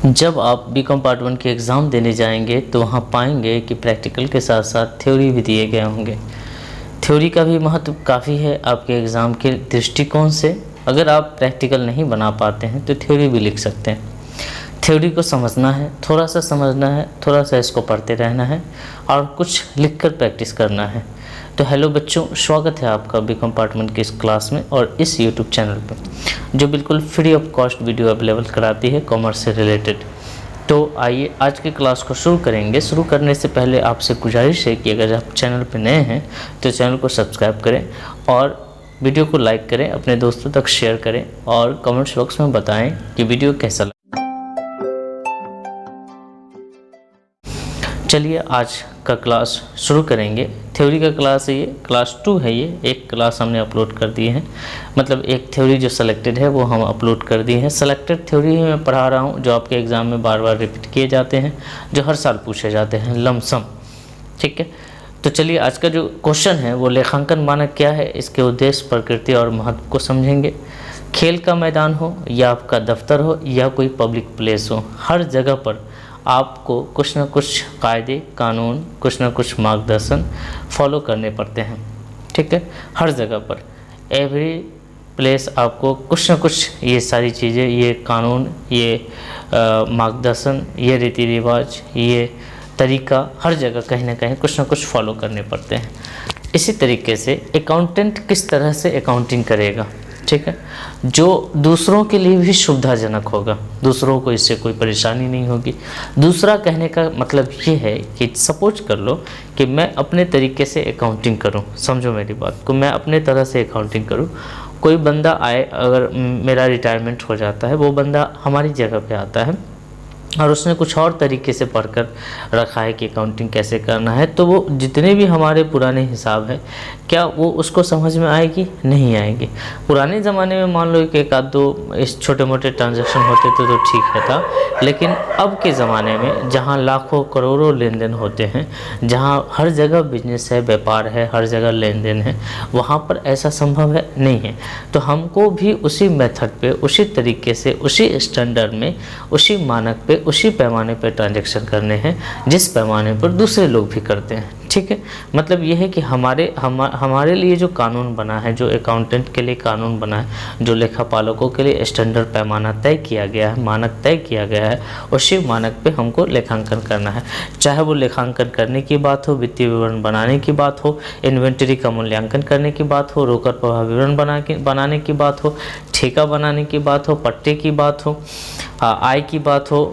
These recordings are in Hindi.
जब आप बीकॉम पार्ट 1 के एग्ज़ाम देने जाएंगे तो वहाँ पाएंगे कि प्रैक्टिकल के साथ साथ थ्योरी भी दिए गए होंगे। थ्योरी का भी महत्व काफ़ी है आपके एग्ज़ाम के दृष्टिकोण से। अगर आप प्रैक्टिकल नहीं बना पाते हैं तो थ्योरी भी लिख सकते हैं। थ्योरी को समझना है, थोड़ा सा समझना है, थोड़ा सा इसको पढ़ते रहना है और कुछ लिखकर प्रैक्टिस करना है। तो हेलो बच्चों, स्वागत है आपका बीकॉम पार्ट 1 की इस क्लास में और इस यूट्यूब चैनल पर जो बिल्कुल free of cost video available कराती है कॉमर्स से रिलेटेड। तो आइए आज की क्लास को शुरू करेंगे। शुरू करने से पहले आपसे गुजारिश है कि अगर आप चैनल पर नए हैं तो चैनल को सब्सक्राइब करें और वीडियो को लाइक करें, अपने दोस्तों तक शेयर करें और कमेंट्स बॉक्स में बताएं कि वीडियो कैसा लगा। चलिए आज का क्लास शुरू करेंगे। थ्योरी का क्लास है, ये क्लास 2 है। ये एक क्लास हमने अपलोड कर दी है, मतलब एक थ्योरी जो सेलेक्टेड है वो हम अपलोड कर दी है। सेलेक्टेड थ्योरी ही मैं पढ़ा रहा हूँ जो आपके एग्ज़ाम में बार बार रिपीट किए जाते हैं, जो हर साल पूछे जाते हैं लमसम। ठीक है, तो चलिए आज का जो क्वेश्चन है वो लेखांकन मानक क्या है, इसके उद्देश्य, प्रकृति और महत्व को समझेंगे। खेल का मैदान हो या आपका दफ्तर हो या कोई पब्लिक प्लेस हो, हर जगह पर आपको कुछ ना कुछ कायदे कानून, कुछ ना कुछ मार्गदर्शन फॉलो करने पड़ते हैं। ठीक है, हर जगह पर एवरी प्लेस आपको कुछ ना कुछ ये सारी चीज़ें, ये कानून, ये मार्गदर्शन, ये रीति रिवाज, ये तरीका, हर जगह कहीं ना कहीं कुछ ना कुछ फॉलो करने पड़ते हैं। इसी तरीके से अकाउंटेंट किस तरह से अकाउंटिंग करेगा, ठीक है, जो दूसरों के लिए भी सुविधाजनक होगा, दूसरों को इससे कोई परेशानी नहीं होगी। दूसरा कहने का मतलब ये है कि सपोज कर लो कि मैं अपने तरीके से अकाउंटिंग करूं, समझो मेरी बात को, मैं अपने तरह से अकाउंटिंग करूं। कोई बंदा आए, अगर मेरा रिटायरमेंट हो जाता है, वो बंदा हमारी जगह पे आता है और उसने कुछ और तरीके से पढ़कर रखा है कि अकाउंटिंग कैसे करना है, तो वो जितने भी हमारे पुराने हिसाब है, क्या वो उसको समझ में आएगी? नहीं आएगी। पुराने ज़माने में मान लो कि एक आध दो इस छोटे मोटे ट्रांजैक्शन होते थे तो ठीक है था, लेकिन अब के ज़माने में जहाँ लाखों करोड़ों लेन देन होते हैं, जहाँ हर जगह बिजनेस है, व्यापार है, हर जगह लेन देन है, वहाँ पर ऐसा संभव है नहीं है। तो हमको भी उसी मेथड पे, उसी तरीके से, उसी स्टैंडर्ड में, उसी मानक पे, उसी पैमाने पर ट्रांजैक्शन करने हैं जिस पैमाने पर दूसरे लोग भी करते हैं। ठीक है, मतलब यह है कि हमारे लिए जो कानून बना है, जो अकाउंटेंट के लिए कानून बना है, जो लेखापालकों के लिए स्टैंडर्ड पैमाना तय किया गया है, मानक तय किया गया है, उसी मानक पे हमको लेखांकन करना है। चाहे वो लेखांकन करने की बात हो, वित्तीय विवरण बनाने की बात हो, इन्वेंटरी का मूल्यांकन करने की बात हो, रोकड़ प्रवाह विवरण बनाने की बात हो, ठेका बनाने की बात हो, पट्टे की बात हो, आय की बात हो,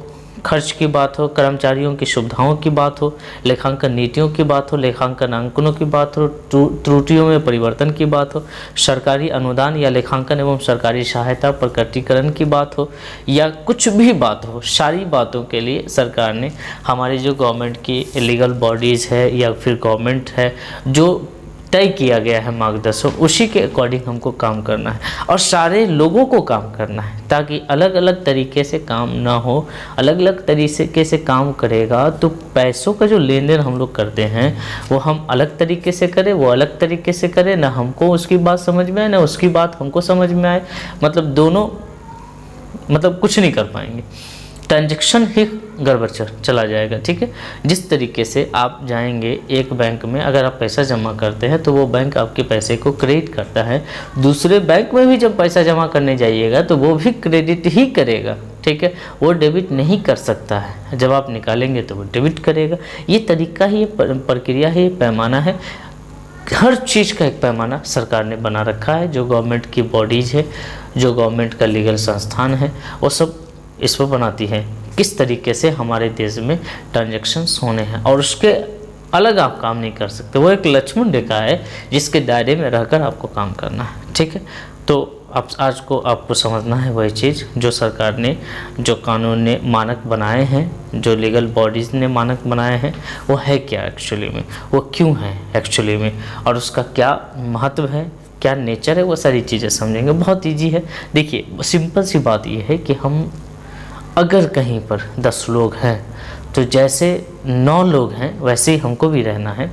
खर्च की बात हो, कर्मचारियों की सुविधाओं की बात हो, लेखांकन नीतियों की बात हो, लेखांकन अंकनों की बात हो, त्रुटियों में परिवर्तन की बात हो, सरकारी अनुदान या लेखांकन एवं सरकारी सहायता प्रकटीकरण की बात हो, या कुछ भी बात हो, सारी बातों के लिए सरकार ने हमारी जो गवर्नमेंट की लीगल बॉडीज़ है या फिर गवर्नमेंट है, जो तय किया गया है मार्गदर्शन, उसी के अकॉर्डिंग हमको काम करना है और सारे लोगों को काम करना है, ताकि अलग अलग तरीके से काम ना हो। अलग अलग तरीके से काम करेगा तो पैसों का जो लेन देन हम लोग करते हैं वो हम अलग तरीके से करें, वो अलग तरीके से करें, ना हमको उसकी बात समझ में आए ना उसकी बात हमको समझ में आए, मतलब दोनों मतलब कुछ नहीं कर पाएंगे, ट्रांजैक्शन ही गड़बड़ चला जाएगा। ठीक है, जिस तरीके से आप जाएंगे एक बैंक में, अगर आप पैसा जमा करते हैं तो वो बैंक आपके पैसे को क्रेडिट करता है, दूसरे बैंक में भी जब पैसा जमा करने जाइएगा तो वो भी क्रेडिट ही करेगा। ठीक है, वो डेबिट नहीं कर सकता है, जब आप निकालेंगे तो वो डेबिट करेगा। ये तरीका ही, प्रक्रिया ही, पैमाना है। हर चीज़ का एक पैमाना सरकार ने बना रखा है, जो गवर्नमेंट की बॉडीज़ है, जो गवर्नमेंट का लीगल संस्थान है, वो सब इस पर बनाती है किस तरीके से हमारे देश में ट्रांजैक्शंस होने हैं, और उसके अलग आप काम नहीं कर सकते। वो एक लक्ष्मण रेखा है जिसके दायरे में रहकर आपको काम करना है। ठीक है, तो अब आज को आपको समझना है वही चीज़ जो सरकार ने, जो कानून ने मानक बनाए हैं, जो लीगल बॉडीज़ ने मानक बनाए हैं, वो है क्या एक्चुअली में, वो क्यों है एक्चुअली में, और उसका क्या महत्व है, क्या नेचर है, वो सारी चीज़ें समझेंगे। बहुत ईजी है। देखिए, सिंपल सी बात ये है कि हम अगर कहीं पर 10 लोग हैं तो जैसे 9 लोग हैं वैसे ही हमको भी रहना है।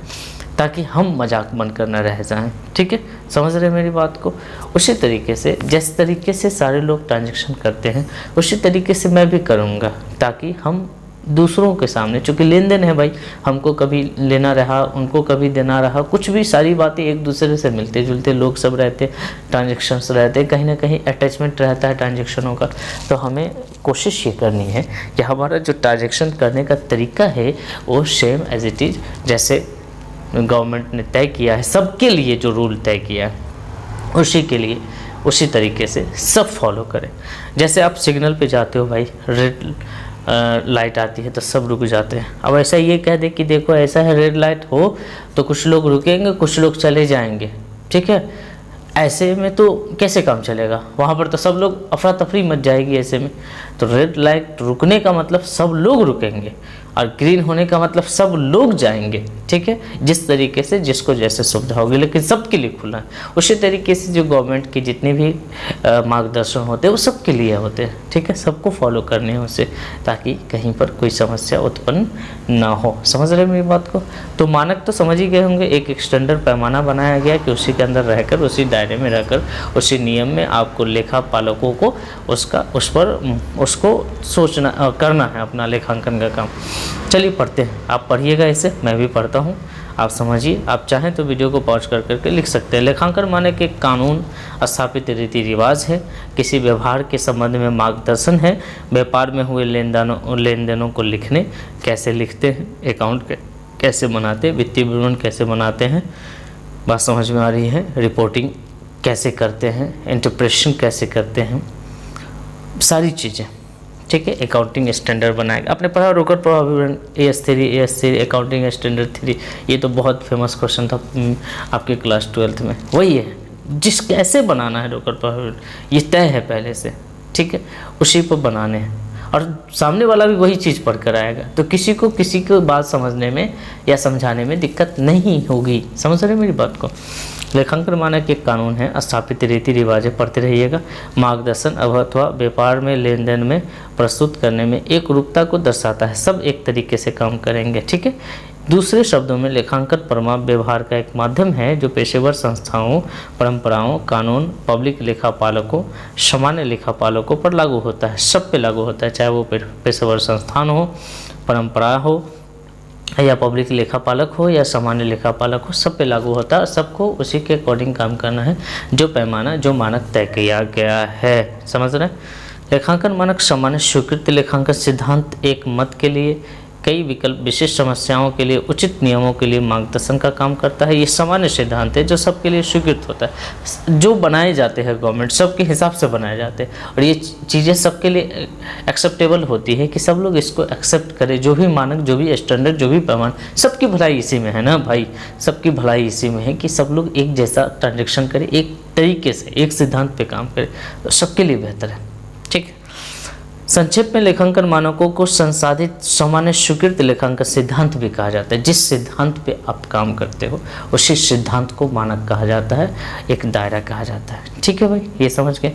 ताकि हम मजाक बनकर न रह जाएं। ठीक है, समझ रहे हैं मेरी बात को। उसी तरीके से जिस तरीके से सारे लोग ट्रांजैक्शन करते हैं उसी तरीके से मैं भी करूँगा, ताकि हम दूसरों के सामने, चूँकि लेन देन है भाई, हमको कभी लेना रहा, उनको कभी देना रहा, कुछ भी सारी बातें एक दूसरे से मिलते जुलते लोग सब रहते, ट्रांजैक्शंस रहते, कहीं ना कहीं अटैचमेंट रहता है ट्रांजैक्शनों का। तो हमें कोशिश ये करनी है कि हमारा जो ट्रांजैक्शन करने का तरीका है वो सेम एज इट इज़, जैसे गवर्नमेंट ने तय किया है, सबके लिए जो रूल तय किया है उसी के लिए उसी तरीके से सब फॉलो करें। जैसे आप सिग्नल पे जाते हो भाई, रेड लाइट आती है तो सब रुक जाते हैं। अब ऐसा ये कह दे कि देखो ऐसा है, रेड लाइट हो तो कुछ लोग रुकेंगे, कुछ लोग चले जाएंगे। ठीक है, ऐसे में तो कैसे काम चलेगा, वहाँ पर तो सब लोग अफरा तफरी मच जाएगी ऐसे में। तो रेड लाइट रुकने का मतलब सब लोग रुकेंगे और ग्रीन होने का मतलब सब लोग जाएंगे। ठीक है, जिस तरीके से जिसको जैसे सुविधा होगी, लेकिन सबके लिए खुला है। उसी तरीके से जो गवर्नमेंट की जितने भी मार्गदर्शन होते हैं वो सबके लिए होते हैं। ठीक है, सबको फॉलो करने हैं उसे, ताकि कहीं पर कोई समस्या उत्पन्न ना हो। समझ रहे हैं मेरी बात को। तो मानक तो समझ ही गए होंगे, एक स्टैंडर्ड पैमाना बनाया गया कि उसी के अंदर रहकर, उसी दायरे में रहकर, उसी नियम में आपको लेखा पालकों को उसको सोचना करना है अपना लेखांकन का काम। चलिए पढ़ते हैं, आप पढ़िएगा इसे, मैं भी पढ़ता हूँ, आप समझिए। आप चाहें तो वीडियो को पॉज कर करके लिख सकते हैं। लेखांकन मानक एक कानून, स्थापित रीति रिवाज है, किसी व्यवहार के संबंध में मार्गदर्शन है। व्यापार में हुए लेन देनों को लिखने, कैसे लिखते हैं, अकाउंट कैसे बनाते हैं, वित्तीय विवरण कैसे बनाते हैं, बात समझ में आ रही है, रिपोर्टिंग कैसे करते हैं, इंटरप्रेशन कैसे करते हैं, सारी चीज़ें। ठीक है, अकाउंटिंग स्टैंडर्ड बनाएगा। आपने पढ़ा रोकड़ प्रवाह विवरण AS3 अकाउंटिंग स्टैंडर्ड 3, ये तो बहुत फेमस क्वेश्चन था आपके क्लास 12th में। वही है, जिस कैसे बनाना है रोकड़ प्रवाह विवरण ये तय है पहले से। ठीक है, उसी पर बनाने हैं और सामने वाला भी वही चीज़ पढ़ कर आएगा, तो किसी को बात समझने में या समझाने में दिक्कत नहीं होगी। समझ रहे मेरी बात को। लेखांकन मानक एक कानून है, स्थापित रीति रिवाजें पढ़ते रहिएगा, मार्गदर्शन अथवा व्यापार में लेन देन में प्रस्तुत करने में एक रूपता को दर्शाता है, सब एक तरीके से काम करेंगे। ठीक है, दूसरे शब्दों में लेखांकन परमाप व्यवहार का एक माध्यम है जो पेशेवर संस्थाओं, परंपराओं, कानून, पब्लिक लेखापालकों, सामान्य लेखापालकों पर लागू होता है। सब पे लागू होता है, चाहे वो पेशेवर संस्थान हो, परंपरा हो, या पब्लिक लेखापालक हो या सामान्य लेखापालक हो, सब पे लागू होता है। सबको उसी के अकॉर्डिंग काम करना है, जो पैमाना, जो मानक तय किया गया है। समझ रहे हैं। लेखांकन मानक सामान्य स्वीकृत लेखांकन सिद्धांत एक मत के लिए, कई विकल्प, विशिष्ट समस्याओं के लिए, उचित नियमों के लिए मार्गदर्शन का काम करता है। ये सामान्य सिद्धांत है जो सबके लिए स्वीकृत होता है, जो बनाए जाते हैं गवर्नमेंट, सबके हिसाब से बनाए जाते हैं, और ये चीज़ें सबके लिए एक्सेप्टेबल होती है कि सब लोग इसको एक्सेप्ट करें। जो भी मानक, जो भी स्टैंडर्ड, जो भी पैमाना, सबकी भलाई इसी में है ना भाई, सबकी भलाई इसी में है कि सब लोग एक जैसा ट्रांजेक्शन करें, एक तरीके से, एक सिद्धांत पे काम करें, तो सबके लिए बेहतर है। ठीक है, संक्षेप में लेखांकन मानकों को संसाधित सामान्य स्वीकृत लेखांकन सिद्धांत भी कहा जाता है। जिस सिद्धांत पे आप काम करते हो उसी सिद्धांत को मानक कहा जाता है, एक दायरा कहा जाता है। ठीक है भाई, ये समझ गए।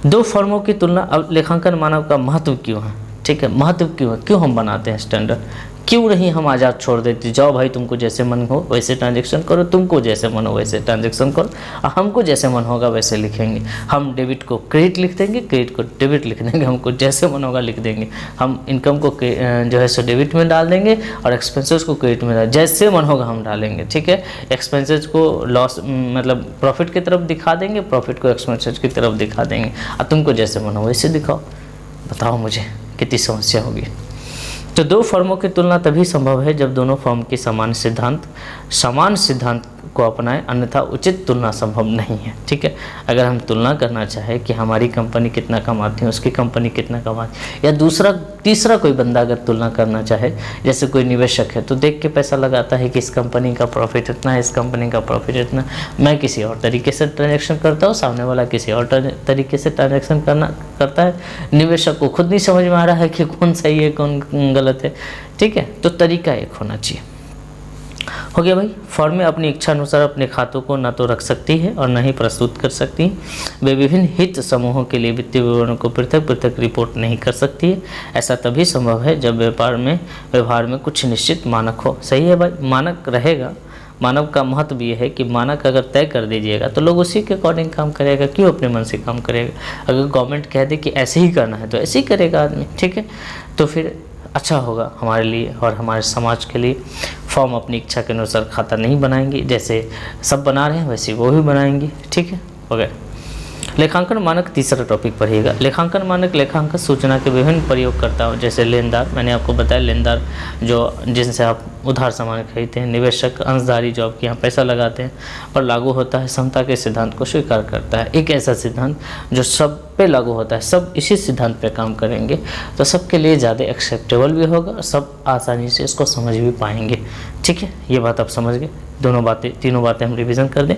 दो फर्मों की तुलना। अब लेखांकन मानक का महत्व क्यों है? ठीक है, महत्व क्यों है, क्यों हम बनाते हैं स्टैंडर्ड, क्यों नहीं हम आज़ाद छोड़ देते, जाओ भाई तुमको जैसे मन हो वैसे ट्रांजेक्शन करो, तुमको जैसे मन हो वैसे ट्रांजेक्शन करो, और हमको जैसे मन होगा वैसे लिखेंगे। हम डेबिट को क्रेडिट लिख देंगे, क्रेडिट को डेबिट लिख देंगे, हमको जैसे मन होगा लिख देंगे। हम इनकम को जो है सो डेबिट में डाल देंगे और एक्सपेंसेस को क्रेडिट में डाल, जैसे मन होगा हम डालेंगे। ठीक है, एक्सपेंसेस को लॉस मतलब प्रॉफिट की तरफ दिखा देंगे, प्रॉफिट को एक्सपेंसेस की तरफ दिखा देंगे, और तुमको जैसे मन हो वैसे दिखाओ। बताओ मुझे कितनी समस्या होगी। तो दो फर्मों की तुलना तभी संभव है जब दोनों फर्म की समान सिद्धांत को अपनाएं, अन्यथा उचित तुलना संभव नहीं है। ठीक है, अगर हम तुलना करना चाहें कि हमारी कंपनी कितना कमाती है, उसकी कंपनी कितना कमाती है, या दूसरा तीसरा कोई बंदा अगर तुलना करना चाहे, जैसे कोई निवेशक है तो देख के पैसा लगाता है कि इस कंपनी का प्रॉफिट इतना है, इस कंपनी का प्रॉफिट इतना, मैं किसी और तरीके से ट्रांजेक्शन करता हूँ, सामने वाला किसी और तरीके से ट्रांजेक्शन करता है। निवेशक को खुद नहीं समझ में आ रहा है कि कौन सही है कौन गलत है। ठीक है, तो तरीका एक होना चाहिए। हो गया भाई। फर्में अपनी इच्छा अनुसार अपने खातों को न तो रख सकती है और न ही प्रस्तुत कर सकती। वे विभिन्न हित समूहों के लिए वित्तीय विवरणों को पृथक पृथक रिपोर्ट नहीं कर सकती है। ऐसा तभी संभव है जब व्यवहार में कुछ निश्चित मानक हो। सही है भाई, मानक रहेगा, मानव का महत्व ये है कि मानक अगर तय कर दीजिएगा तो लोग उसी के अकॉर्डिंग काम करेगा, क्यों अपने मन से काम करेगा। अगर गवर्नमेंट कह दे कि ऐसे ही करना है तो ऐसे ही करेगा आदमी, ठीक है। तो फिर अच्छा होगा हमारे लिए और हमारे समाज के लिए। फॉर्म अपनी इच्छा के अनुसार खाता नहीं बनाएंगे, जैसे सब बना रहे हैं वैसे वो भी बनाएंगे, ठीक है वगैरह। लेखांकन मानक तीसरा टॉपिक पढ़िएगा। लेखांकन मानक लेखांकन सूचना के विभिन्न प्रयोगकर्ताओं जैसे लेनदार, मैंने आपको बताया लेनदार जो जिनसे आप उधार सामान खरीदते हैं, निवेशक, अंशधारी जो आपके यहाँ पैसा लगाते हैं, पर लागू होता है समता के सिद्धांत को स्वीकार करता है। एक ऐसा सिद्धांत जो सब पे लागू होता है, सब इसी सिद्धांत पे काम करेंगे तो सबके लिए ज़्यादा एक्सेप्टेबल भी होगा और सब आसानी से इसको समझ भी पाएंगे, ठीक है। ये बात आप समझ गए। तीनों बातें हम रिवीजन कर दें।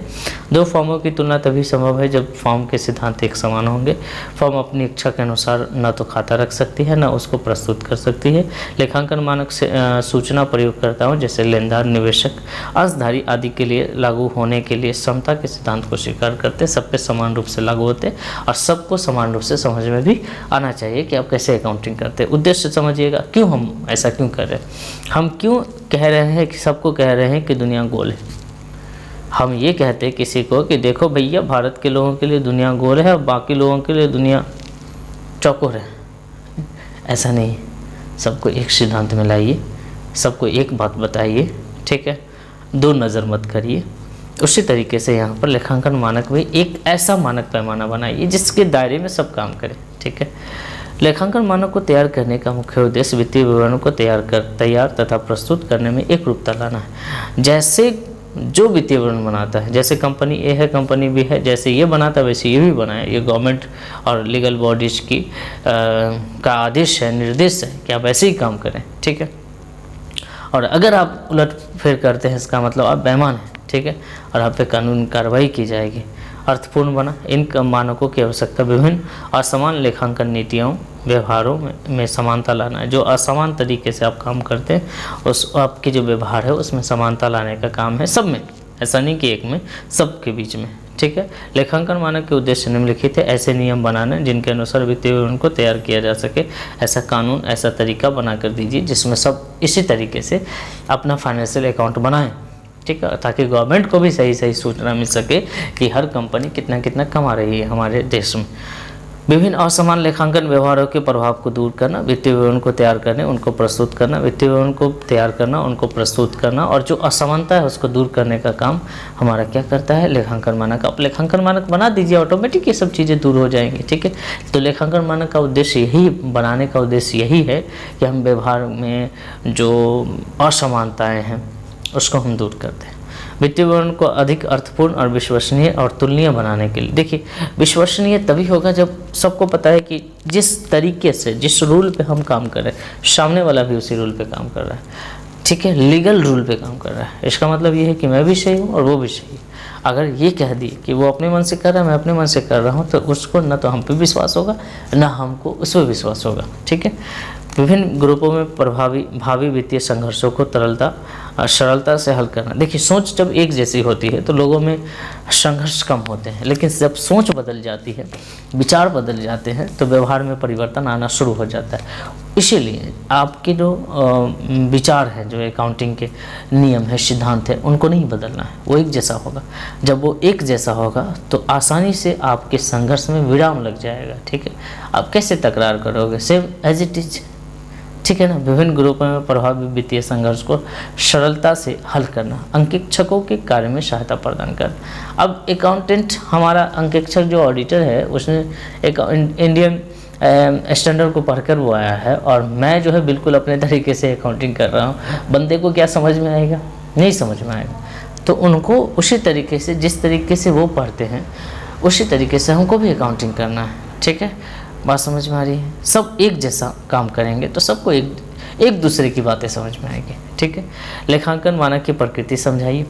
दो फॉर्मों की तुलना तभी संभव है जब फॉर्म के सिद्धांत एक समान होंगे। फॉर्म अपनी इच्छा के अनुसार न तो खाता रख सकती है न उसको प्रस्तुत कर सकती है। लेखांकन मानक से सूचना प्रयोगकर्ताओं जैसे लेनदार, निवेशक, अंशधारी आदि के लिए लागू होने के लिए समता के सिद्धांत को स्वीकार करते, सब पे समान रूप से लागू होते और सबको समान रूप से समझ में भी आना चाहिए कि आप कैसे अकाउंटिंग करते हैं। उद्देश्य समझिएगा, क्यों हम ऐसा क्यों कर रहे हैं। हम क्यों कह रहे हैं कि सबको कह रहे हैं कि दुनिया गोल है। हम ये कहते हैं किसी को कि देखो भैया भारत के लोगों के लिए दुनिया गोल है और बाकी लोगों के लिए दुनिया चौकोर है। ऐसा नहीं, सबको एक सिद्धांत में लाइए, सबको एक बात बताइए, ठीक है। दो नज़र मत करिए। उसी तरीके से यहाँ पर लेखांकन मानक भी एक ऐसा मानक पैमाना बनाइए जिसके दायरे में सब काम करें, ठीक है। लेखांकन मानक को तैयार करने का मुख्य उद्देश्य वित्तीय विवरणों को तैयार तथा प्रस्तुत करने में एक रूपता लाना है। जैसे जो वित्तीय विवरण बनाता है, जैसे कंपनी ए है, कंपनी बी है, जैसे ये बनाता है वैसे ये भी बनाए। ये गवर्नमेंट और लीगल बॉडीज की का आदेश है, निर्देश है कि आप ऐसे ही काम करें, ठीक है। और अगर आप उलट फेर करते हैं इसका मतलब आप बेईमान हैं, ठीक है, और आप पे कानूनी कार्रवाई की जाएगी। अर्थपूर्ण बना। इन मानकों की आवश्यकता विभिन्न असमान लेखांकन नीतियों व्यवहारों में समानता लाना है। जो असमान तरीके से आप काम करते हैं उस आपकी जो व्यवहार है उसमें समानता लाने का काम है, सब में, ऐसा नहीं कि एक में, सब के बीच में, ठीक है। लेखांकन मानक के उद्देश्य निम्नलिखित है। ऐसे नियम बनाना जिनके अनुसार वित्तीय विवरण को तैयार किया जा सके। ऐसा कानून, ऐसा तरीका बना कर दीजिए जिसमें सब इसी तरीके से अपना फाइनेंशियल अकाउंट बनाएं, ठीक है, ताकि गवर्नमेंट को भी सही सही सूचना मिल सके कि हर कंपनी कितना कितना कमा रही है हमारे देश में। विभिन्न असमान लेखांकन व्यवहारों के प्रभाव को दूर करना, वित्तीय विवरण को तैयार करने, उनको प्रस्तुत करना, वित्तीय विवरण को तैयार करना, उनको प्रस्तुत करना और जो असमानता है उसको दूर करने का काम हमारा क्या करता है, लेखांकन मानक। आप लेखांकन मानक बना दीजिए, ऑटोमेटिक ये सब चीज़ें दूर हो जाएंगी, ठीक है। तो लेखांकन मानक का उद्देश्य यही, बनाने का उद्देश्य यही है कि हम व्यवहार में जो असमानताएँ हैं उसको हम दूर करते हैं। वित्तीय विवरण को अधिक अर्थपूर्ण और विश्वसनीय और तुलनीय बनाने के लिए, देखिए विश्वसनीय तभी होगा जब सबको पता है कि जिस तरीके से, जिस रूल पे हम काम कर रहे हैं सामने वाला भी उसी रूल पे काम कर रहा है, ठीक है, लीगल रूल पे काम कर रहा है। इसका मतलब ये है कि मैं भी सही हूँ और वो भी सही है। अगर ये कह दिए कि वो अपने मन से कर रहा है, मैं अपने मन से कर रहा हूँ, तो उसको न तो हम पे विश्वास होगा न हमको उस पर विश्वास होगा, ठीक है। विभिन्न ग्रुपों में भावी वित्तीय संघर्षों को सरलता से हल करना। देखिए सोच जब एक जैसी होती है तो लोगों में संघर्ष कम होते हैं, लेकिन जब सोच बदल जाती है, विचार बदल जाते हैं तो व्यवहार में परिवर्तन आना शुरू हो जाता है। इसीलिए आपके जो विचार हैं, जो अकाउंटिंग के नियम है, सिद्धांत है, उनको नहीं बदलना है, वो एक जैसा होगा। जब वो एक जैसा होगा तो आसानी से आपके संघर्ष में विराम लग जाएगा, ठीक है। आप कैसे तकरार करोगे, सेम एज इट इज, ठीक है ना। विभिन्न ग्रुपों में प्रभावी वित्तीय संघर्ष को सरलता से हल करना, अंकेक्षकों के कार्य में सहायता प्रदान करना। अब अकाउंटेंट, हमारा अंकेक्षक जो ऑडिटर है उसने एक इंडियन स्टैंडर्ड को पढ़कर वो आया है और मैं जो है बिल्कुल अपने तरीके से अकाउंटिंग कर रहा हूँ। बंदे को क्या समझ में आएगा, नहीं समझ में आएगा। तो उनको उसी तरीके से, जिस तरीके से वो पढ़ते हैं उसी तरीके से हमको भी अकाउंटिंग करना है, ठीक है। बात समझ में आ रही है। सब एक जैसा काम करेंगे तो सबको एक दूसरे की बातें समझ में आएगी, ठीक है। लेखांकन मानक की प्रकृति समझाइए।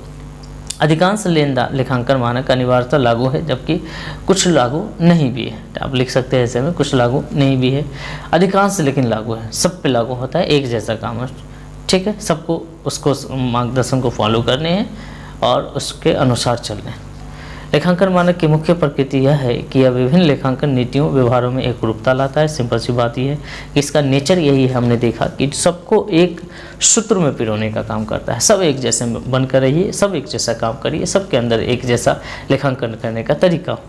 अधिकांश लेखांकन मानक अनिवार्यतः लागू है जबकि कुछ लागू नहीं भी है। आप लिख सकते हैं ऐसे में, कुछ लागू नहीं भी है, अधिकांश लेकिन लागू है, सब पे लागू होता है, एक जैसा काम है, ठीक है। सबको उसको मार्गदर्शन को फॉलो करने हैं और उसके अनुसार चलने हैं। लेखांकन मानक की मुख्य प्रकृति यह है कि यह विभिन्न लेखांकन नीतियों व्यवहारों में एक रूपता लाता है। सिंपल सी बात यह है कि इसका नेचर यही है, हमने देखा कि सबको एक सूत्र में पिरोने का काम करता है। सब एक जैसे बनकर रहिए, सब एक जैसा काम करिए, सबके अंदर एक जैसा लेखांकन करने का तरीका हो।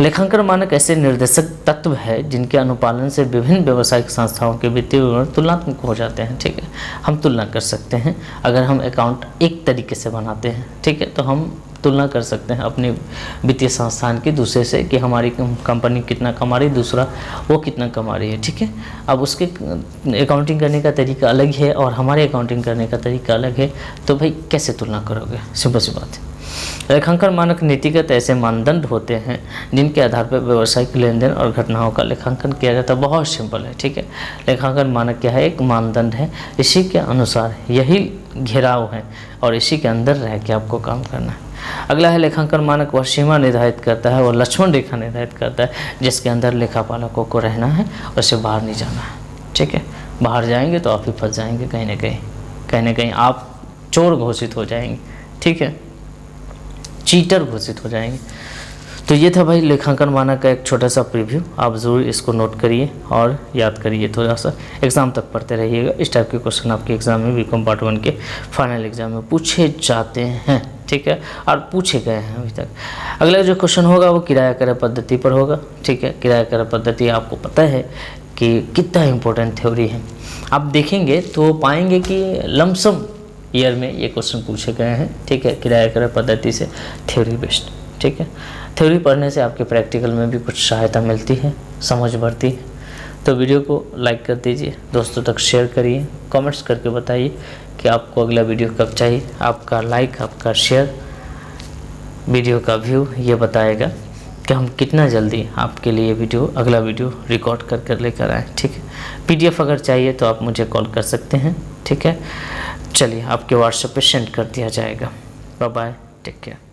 लेखांकन मानक ऐसे निर्देशक तत्व है जिनके अनुपालन से विभिन्न व्यावसायिक संस्थाओं के वित्तीय विवरण तुलनात्मक हो जाते हैं। ठीक है, हम तुलना कर सकते हैं। अगर हम अकाउंट एक तरीके से बनाते हैं, ठीक है, तो हम तुलना कर सकते हैं अपने वित्तीय संस्थान की दूसरे से कि हमारी कंपनी कितना कमा रही, दूसरा वो कितना कमा रही है। ठीक है, अब उसके अकाउंटिंग करने का तरीका अलग है और हमारे अकाउंटिंग करने का तरीका अलग है, तो भाई कैसे तुलना करोगे? सिंपल सी बात है। लेखांकन मानक नीतिगत ऐसे मानदंड होते हैं जिनके आधार पर व्यावसायिक लेन देन और घटनाओं का लेखांकन किया जाता है। बहुत सिंपल है। ठीक है, लेखांकन मानक क्या है? एक मानदंड है, इसी के अनुसार यही घेराव है और इसी के अंदर रह के आपको काम करना है। अगला है लेखांकन मानक, वह सीमा निर्धारित करता है और लक्ष्मण रेखा निर्धारित करता है जिसके अंदर लेखापालकों को रहना है और उससे बाहर नहीं जाना है। ठीक है, बाहर जाएंगे तो आप ही फंस जाएंगे, कहीं ना कहीं आप चोर घोषित हो जाएंगे। ठीक है, चीटर घोषित हो जाएंगे। तो ये था भाई लेखांकन मानक का एक छोटा सा प्रीव्यू। आप ज़रूर इसको नोट करिए और याद करिए, थोड़ा सा एग्ज़ाम तक पढ़ते रहिएगा। इस टाइप के क्वेश्चन आपके एग्ज़ाम में बीकॉम पार्ट 1 के फाइनल एग्ज़ाम में पूछे जाते हैं। ठीक है, और पूछे गए हैं अभी तक। अगला जो क्वेश्चन होगा वो किराया क्रय पद्धति पर होगा। ठीक है, किराया क्रय पद्धति आपको पता है कि कितना इम्पोर्टेंट थ्योरी है। आप देखेंगे तो पाएंगे कि लमसम ईयर में ये क्वेश्चन पूछे गए हैं। ठीक है, किराया क्रय पद्धति से थ्योरी बेस्ड। ठीक है, थ्योरी पढ़ने से आपके प्रैक्टिकल में भी कुछ सहायता मिलती है, समझ बढ़ती है। तो वीडियो को लाइक कर दीजिए, दोस्तों तक शेयर करिए, कमेंट्स करके बताइए कि आपको अगला वीडियो कब चाहिए। आपका लाइक, आपका शेयर, वीडियो का व्यू ये बताएगा कि हम कितना जल्दी आपके लिए अगला वीडियो रिकॉर्ड कर लेकर आएँ। ठीक है, PDF अगर चाहिए तो आप मुझे कॉल कर सकते हैं। ठीक है, चलिए आपके व्हाट्सएप पे सेंड कर दिया जाएगा। Bye bye, take care.